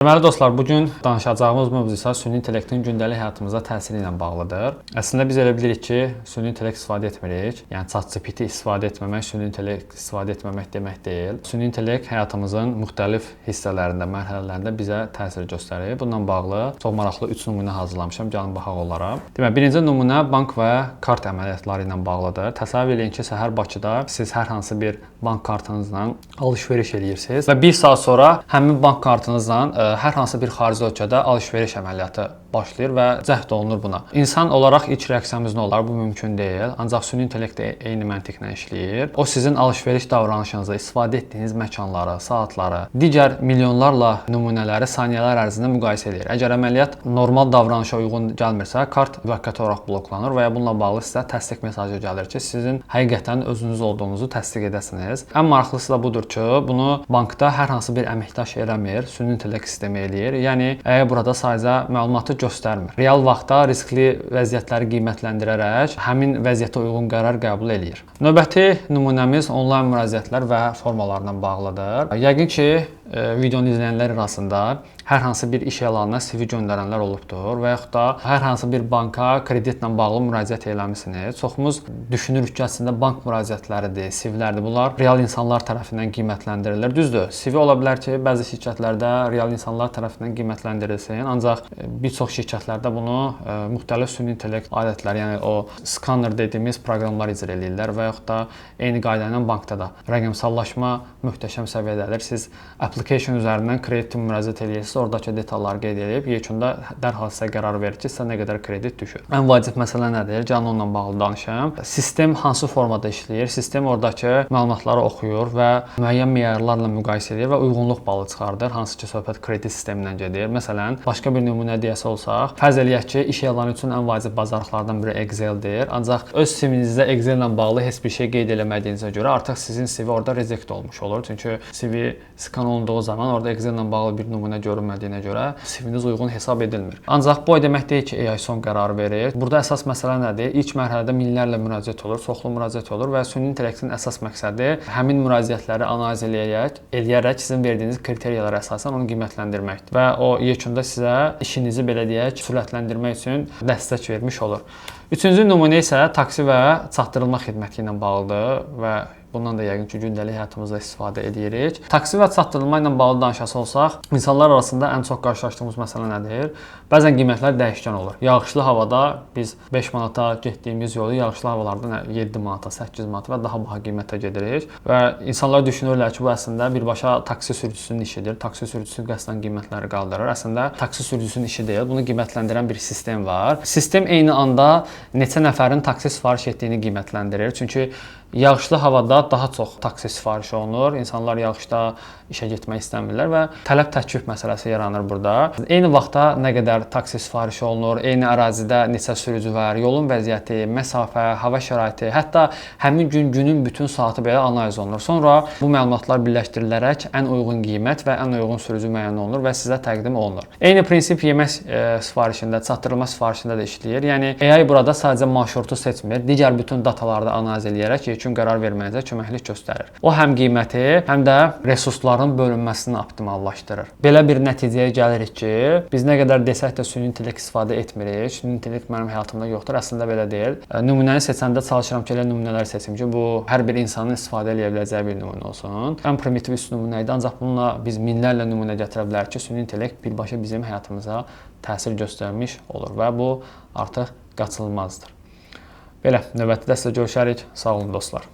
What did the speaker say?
Deməli dostlar, bugün danışacağımız mövzu isə süni intellektin gündəlik həyatımıza təsiri ilə bağlıdır. Əslində biz elə bilirik ki, süni intellekt istifadə etmirik. Yəni ChatGPT istifadə etməmək süni intellekt istifadə etməmək demək deyil. Süni intellekt həyatımızın müxtəlif hissələrində, mərhələlərində bizə təsir göstərir. Bununla bağlı çox maraqlı 3 nümunə hazırlamışam. Gəlin baxaq onlara. Deməli, birinci nümunə bank və kart əməliyyatları ilə bağlıdır. Təsəvvür edin ki, səhər Bakıda siz hər hansı bir bank kartınızla alış-veriş edirsiniz və 1 saat sonra həmin bank kartınızla hər hansı bir xarici ölkədə alış-veriş əməliyyatı başlayır və cəhd olunur buna. İnsan olaraq ilk reaksiyamız nə olar? Bu mümkün deyil. Ancaq süni intellekt eyni məntiqlə işləyir. O sizin alış-veriş davranışınızı, istifadə etdiyiniz məkanları, saatları, digər milyonlarla nümunələri saniyələr ərzində müqayisə edir. Əgər əməliyyat normal davranışa uyğun gəlmirsə, kart müvəqqəti olaraq bloklanır və ya bununla bağlı sizə təsdiq mesajı gəlir ki, sizin həqiqətən özünüz olduğunuzu təsdiq edəsiniz. Ən maraqlısı da budur ki, bunu bankda hər hansı bir əməkdaş eləmir, süni intellekt sistemi eləyir. Yəni burada sadəcə məlumatı göstərmir. Real vaxtda riskli vəziyyətləri qiymətləndirərək həmin vəziyyətə uyğun qərar qəbul eləyir. Növbəti nümunəmiz onlayn müraciətlər və formalarla bağlıdır. Yəqin ki, videonu izləyənlər arasında hər hansı bir iş elanına CV göndərənlər olubdur və yaxud da hər hansı bir banka kreditlə bağlı müraciət eləmisiniz. Çoxumuz düşünürük ki, əslində bank müraciətləridir, CV-lərdir. Bunlar real insanlar tərəfindən qiymətləndirilir. Düzdür, CV ola bilər ki, bəzi şirkətlərdə real insanlar tərəfindən qiymətləndirilsin, ancaq bir çox şirkətlərdə bunu müxtəlif süni intellekt alətləri, yəni o skanner dediyimiz proqramlar icra edirlər və yaxud da eyni qayda ilə bankda da rəqəmsallaşma möhtəşəm səviyyədədir. Siz application üzərindən kredit müraciət edirsiniz, oradakı detalları qeyd edib, yekunda dərhal sizə qərar verir ki, sizə nə qədər kredit düşür. Ən vacib məsələ nədir? Gəlin onunla bağlı danışım. Sistem hansı formada işləyir? Sistem oradakı məlumatları oxuyur və müəyyən meyarlarla müqayisə edir və uyğunluq balı çıxardır, hansı ki, söhbət kredit sistemindən gedir. Məsələn, başqa bir nümunə deyəsə olsaq, fərz eləyək ki, iş elanı üçün ən vacib bacarıqlardan biri Excel-dir. Ancaq öz CV-nizdə Excel-lə bağlı heç bir şey qeyd eləmədiyinizə görə artıq sizin CV orada reject olmuş olur. Çünki CV skan olunduğu zaman orada Excel-lə bağlı bir nümunə görünmədiyinə görə CV-niz uyğun hesab edilmir. Ancaq bu o demək deyil ki, AI son qərar verir. Burada əsas məsələ nədir? İlk mərhələdə minlərlə müraciət olur, çoxlu müraciət olur və süni intellektin əsas məqsədi həmin müraciətləri analiz eləyərək sizin verdiyiniz kriteriyalara əsasən onu qiymətləndirməkdir və o yekunda sizə işinizi belə deyək, sürətləndirmək üçün dəstək vermiş olur. Üçüncü nümunə isə taksi və çatdırılma xidməti ilə bağlıdır və bundan da yəqin ki, gündəlik həyatımızda istifadə edirik. Taksi və çatdırılma ilə bağlı danışası olsaq, insanlar arasında ən çox qarşılaşdığımız məsələ nədir? Bəzən qiymətlər dəyişkən olur. Yağışlı havada biz 5 manata getdiyimiz yolu yağışlı havalarda 7 manata, 8 manata və daha baha qiymətə gedirik və insanlar düşünürlər ki, bu əslində birbaşa taksi sürücüsünün işidir. Taksi sürücüsü qəsdən qiymətləri qaldırır. Əslində taksi sürücüsünün işi deyil, bunu qiymətləndirən bir sistem var. Sistem eyni anda neçə nəfərin taksi sifariş etdiyini qiymətləndirir. Çünki yağışlı havada daha çox taksi sifarişi olunur. İnsanlar yağışda işə getmək istəmirlər və tələb-təklif məsələsi yaranır burada. Eyni vaxtda nə qədər taksi sifarişi olunur, eyni ərazidə neçə sürücü var, yolun vəziyyəti, məsafə, hava şəraiti, hətta həmin günün bütün saatı belə analiz olunur. Sonra bu məlumatlar birləşdirilərək ən uyğun qiymət və ən uyğun sürücü müəyyən olunur və sizə təqdim olunur. Eyni prinsip yemək sifarişində, çatdırılma sifarişində də işləyir. Yəni AI burada sadəcə marşrutu seçmir, digər bütün dataları da analiz edərək yekun qərar vermənizə köməklik göstərir. O həm qiyməti, həm də resursların bölünməsini optimallaşdırır. Belə bir nəticəyə gəlirik ki, biz nə qədər desək də süni intellekt istifadə etmirik. Süni intellekt mənim həyatımda yoxdur. Əslində belə deyil. Nümunəni seçəndə çalışıram ki, elə nümunələr seçim ki, bu hər bir insanın istifadə edə biləcəyi bir nümunə olsun. Ən primitiv üst nümunə idi, ancaq bununla biz minlərlə nümunə gətirə bilərik ki, süni intellekt birbaşa bizim həyatımıza təsir göstərmiş olur və bu artıq qaçılmazdır. Belə, növbəti dərsdə görüşərik. Sağ olun dostlar.